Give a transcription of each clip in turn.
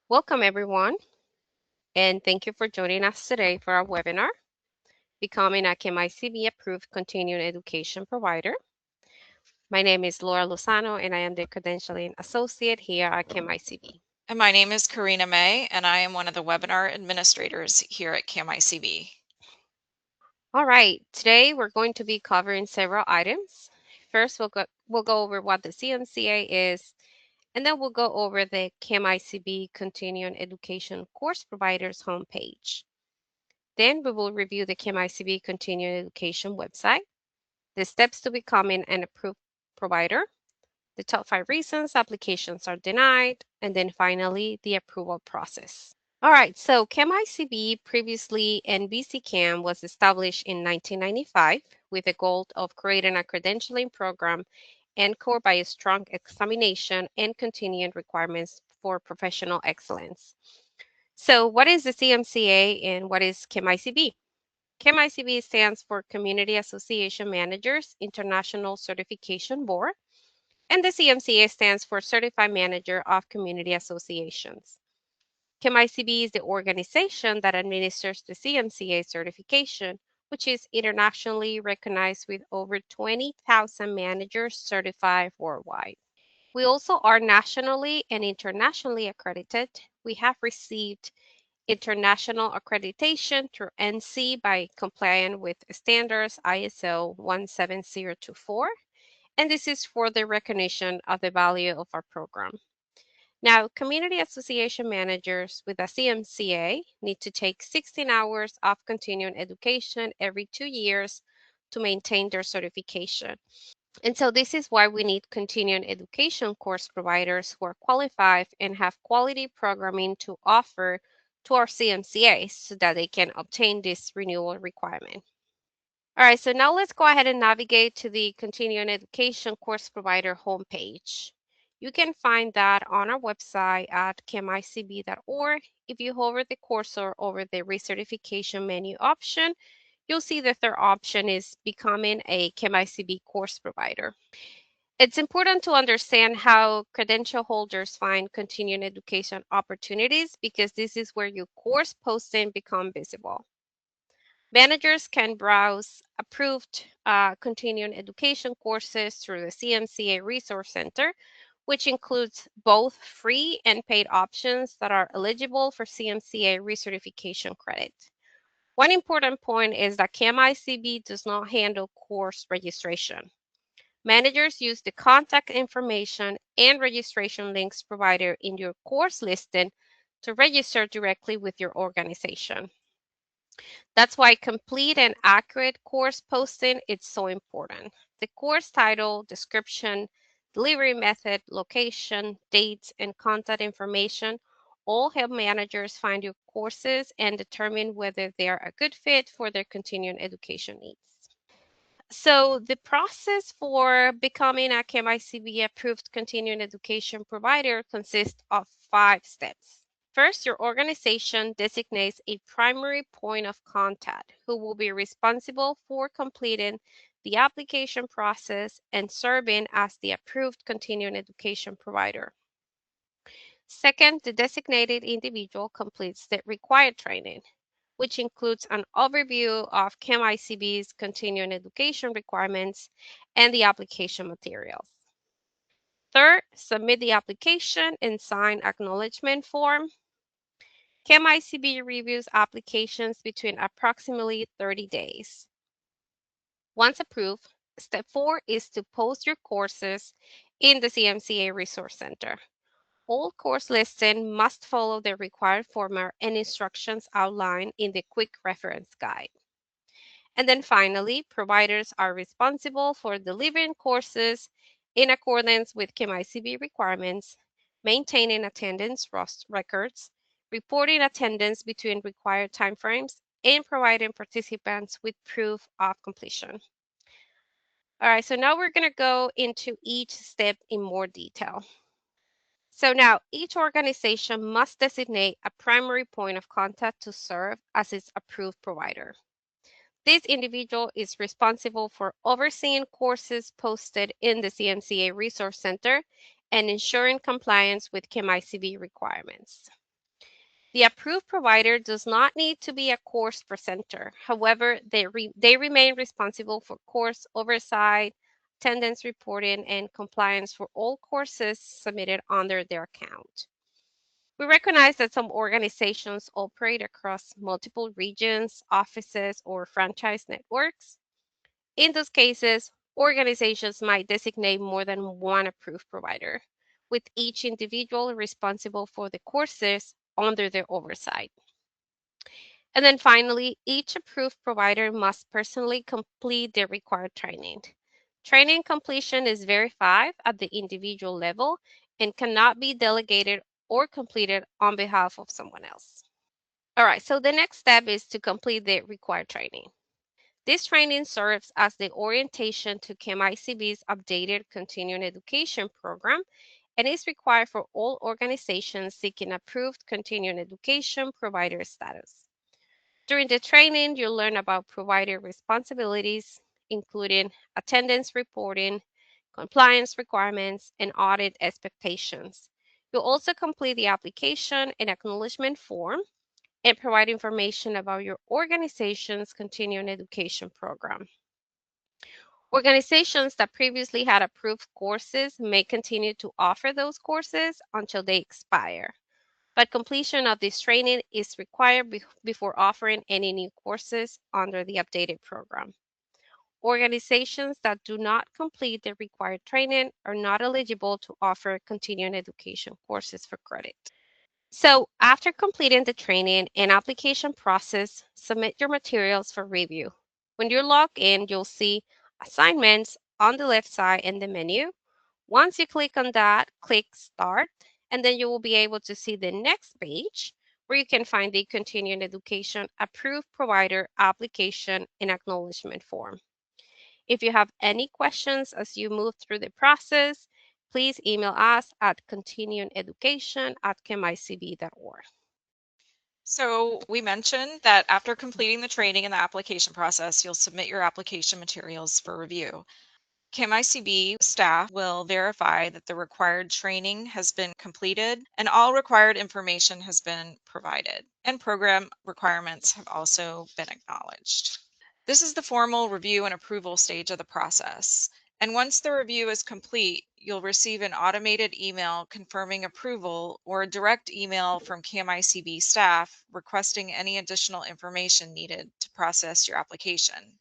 Welcome everyone, and thank you for joining us today for our webinar, Becoming a CAMICB Approved Continuing Education Provider. My name is Laura Lozano, and I am the Credentialing Associate here at CAMICB. And my name is Karina May, and I am one of the webinar administrators here at CAMICB. All right, today we're going to be covering several items. First, we'll go over what the CMCA is, and then we'll go over the CAMICB Continuing Education Course Provider's homepage. Then we will review the CAMICB Continuing Education website, the steps to becoming an approved provider, the top 5 reasons applications are denied, and then finally, the approval process. All right, so CAMICB, previously NBCCAM, was established in 1995 with the goal of creating a credentialing program anchored by a strong examination and continuing requirements for professional excellence. So what is the CMCA and what is CAMICB? CAMICB stands for Community Association Managers International Certification Board, and the CMCA stands for Certified Manager of Community Associations. CAMICB is the organization that administers the CMCA certification, which is internationally recognized with over 20,000 managers certified worldwide. We also are nationally and internationally accredited. We have received international accreditation through NC by complying with standards ISO 17024, and this is for the recognition of the value of our program. Now, community association managers with a CMCA need to take 16 hours of continuing education every 2 years to maintain their certification. And so this is why we need continuing education course providers who are qualified and have quality programming to offer to our CMCAs so that they can obtain this renewal requirement. All right, so now let's go ahead and navigate to the continuing education course provider homepage. You can find that on our website at camicb.org. If you hover the cursor over the recertification menu option, you'll see the third option is becoming a CAMICB course provider. It's important to understand how credential holders find continuing education opportunities because this is where your course posting become visible. Managers can browse approved continuing education courses through the CMCA Resource Center, which includes both free and paid options that are eligible for CMCA recertification credit. One important point is that CAMICB does not handle course registration. Managers use the contact information and registration links provided in your course listing to register directly with your organization. That's why complete and accurate course posting is so important. The course title, description, delivery method, location, dates, and contact information all help managers find your courses and determine whether they are a good fit for their continuing education needs. So the process for becoming a CAMICB approved continuing education provider consists of 5 steps. First, your organization designates a primary point of contact who will be responsible for completing the application process and serving as the approved continuing education provider. Second, the designated individual completes the required training, which includes an overview of CAMICB's continuing education requirements and the application materials. Third, submit the application and sign acknowledgement form. CAMICB reviews applications between approximately 30 days. Once approved, step 4 is to post your courses in the CMCA Resource Center. All course listing must follow the required format and instructions outlined in the quick reference guide. And then finally, providers are responsible for delivering courses in accordance with CAMICB requirements, maintaining attendance records, reporting attendance between required timeframes, and providing participants with proof of completion. All right, so now we're going to go into each step in more detail. So now each organization must designate a primary point of contact to serve as its approved provider. This individual is responsible for overseeing courses posted in the CMCA Resource Center and ensuring compliance with CAMICB requirements. The approved provider does not need to be a course presenter. However, they remain responsible for course oversight, attendance reporting, and compliance for all courses submitted under their account. We recognize that some organizations operate across multiple regions, offices, or franchise networks. In those cases, organizations might designate more than one approved provider, with each individual responsible for the courses under their oversight. And then finally, each approved provider must personally complete the required training. Training completion is verified at the individual level and cannot be delegated or completed on behalf of someone else. All right, so the next step is to complete the required training. This training serves as the orientation to CAMICB's updated continuing education program and is required for all organizations seeking approved continuing education provider status. During the training, you'll learn about provider responsibilities, including attendance reporting, compliance requirements, and audit expectations. You'll also complete the application and acknowledgement form and provide information about your organization's continuing education program. Organizations that previously had approved courses may continue to offer those courses until they expire, but completion of this training is required before offering any new courses under the updated program. Organizations that do not complete the required training are not eligible to offer continuing education courses for credit. So, after completing the training and application process, submit your materials for review. When you log in, you'll see assignments on the left side in the menu. Once you click on that, click Start, and then you will be able to see the next page where you can find the Continuing Education Approved Provider Application and Acknowledgement Form. If you have any questions as you move through the process, please email us at continuingeducation@camicb.org. So we mentioned that after completing the training and the application process, you'll submit your application materials for review. CAMICB staff will verify that the required training has been completed and all required information has been provided, and program requirements have also been acknowledged. This is the formal review and approval stage of the process. And once the review is complete, you'll receive an automated email confirming approval or a direct email from CAMICB staff requesting any additional information needed to process your application.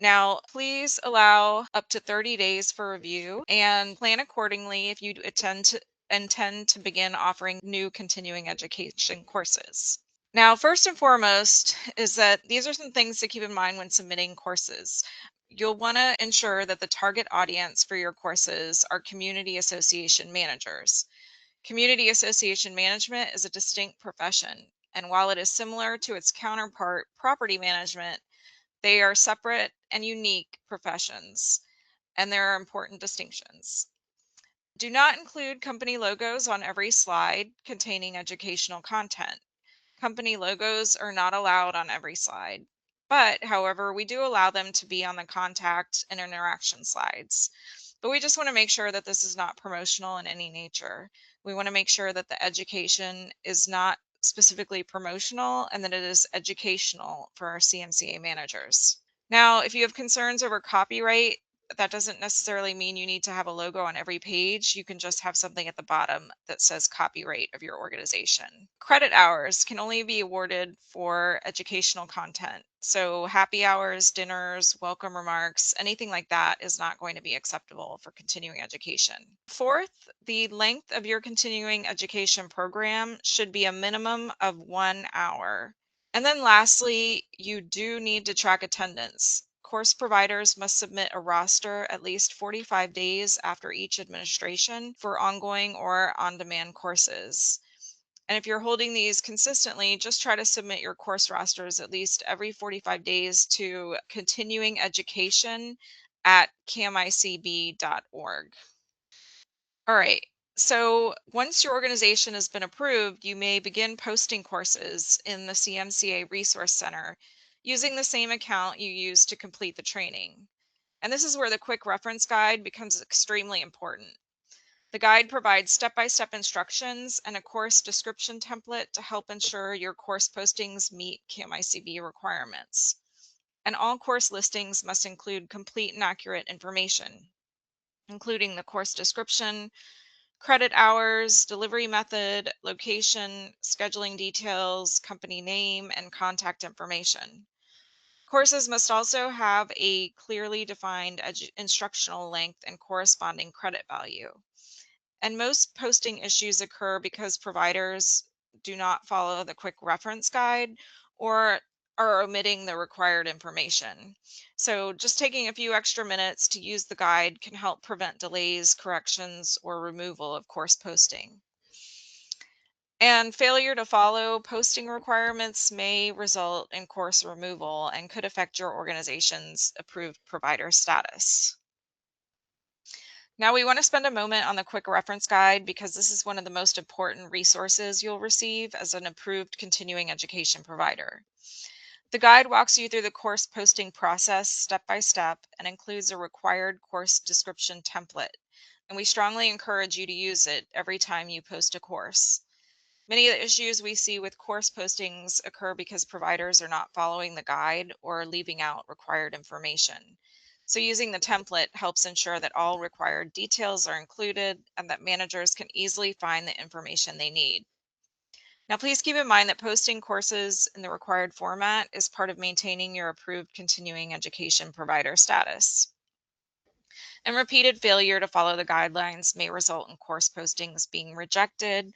Now, please allow up to 30 days for review and plan accordingly if you intend to begin offering new continuing education courses. Now, first and foremost is that these are some things to keep in mind when submitting courses. You'll want to ensure that the target audience for your courses are community association managers. Community association management is a distinct profession, and while it is similar to its counterpart, property management, they are separate and unique professions, and there are important distinctions. Do not include company logos on every slide containing educational content. Company logos are not allowed on every slide, but however, we do allow them to be on the contact and interaction slides. But we just want to make sure that this is not promotional in any nature. We want to make sure that the education is not specifically promotional and that it is educational for our CMCA managers. Now, if you have concerns over copyright, that doesn't necessarily mean you need to have a logo on every page. You can just have something at the bottom that says copyright of your organization. Credit hours can only be awarded for educational content. So happy hours, dinners, welcome remarks, anything like that is not going to be acceptable for continuing education. Fourth, the length of your continuing education program should be a minimum of 1 hour. And then lastly, you do need to track attendance. Course providers must submit a roster at least 45 days after each administration for ongoing or on-demand courses. And if you're holding these consistently, just try to submit your course rosters at least every 45 days to continuing education at camicb.org. All right. So once your organization has been approved, you may begin posting courses in the CMCA Resource Center using the same account you used to complete the training. And this is where the quick reference guide becomes extremely important. The guide provides step-by-step instructions and a course description template to help ensure your course postings meet CAMICB requirements. And all course listings must include complete and accurate information, including the course description, credit hours, delivery method, location, scheduling details, company name, and contact information. Courses must also have a clearly defined instructional length and corresponding credit value. And most posting issues occur because providers do not follow the quick reference guide or are omitting the required information. So just taking a few extra minutes to use the guide can help prevent delays, corrections, or removal of course posting. And failure to follow posting requirements may result in course removal and could affect your organization's approved provider status. Now we want to spend a moment on the quick reference guide because this is one of the most important resources you'll receive as an approved continuing education provider. The guide walks you through the course posting process step by step and includes a required course description template. And we strongly encourage you to use it every time you post a course. Many of the issues we see with course postings occur because providers are not following the guide or leaving out required information. So using the template helps ensure that all required details are included and that managers can easily find the information they need. Now, please keep in mind that posting courses in the required format is part of maintaining your approved continuing education provider status. And repeated failure to follow the guidelines may result in course postings being rejected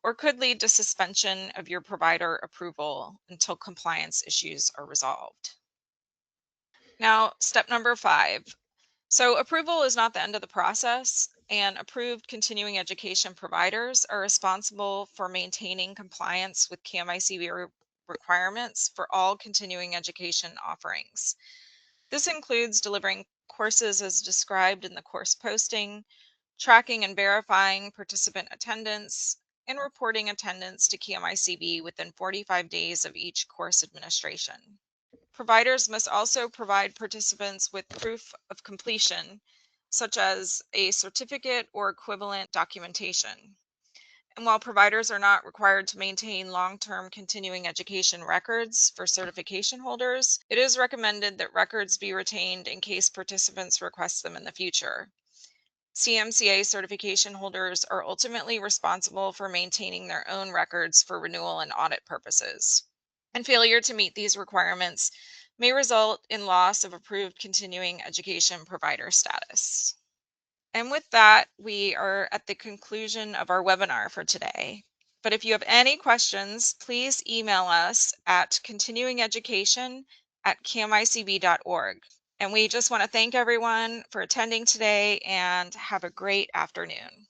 or could lead to suspension of your provider approval until compliance issues are resolved. Now, step number 5. So approval is not the end of the process, and approved continuing education providers are responsible for maintaining compliance with CAMICB requirements for all continuing education offerings. This includes delivering courses as described in the course posting, tracking and verifying participant attendance, and reporting attendance to CAMICB within 45 days of each course administration. Providers must also provide participants with proof of completion, such as a certificate or equivalent documentation. And while providers are not required to maintain long-term continuing education records for certification holders, it is recommended that records be retained in case participants request them in the future. CMCA certification holders are ultimately responsible for maintaining their own records for renewal and audit purposes. And failure to meet these requirements may result in loss of approved continuing education provider status. And with that, we are at the conclusion of our webinar for today. But if you have any questions, please email us at continuingeducation@camicb.org. And we just want to thank everyone for attending today and have a great afternoon.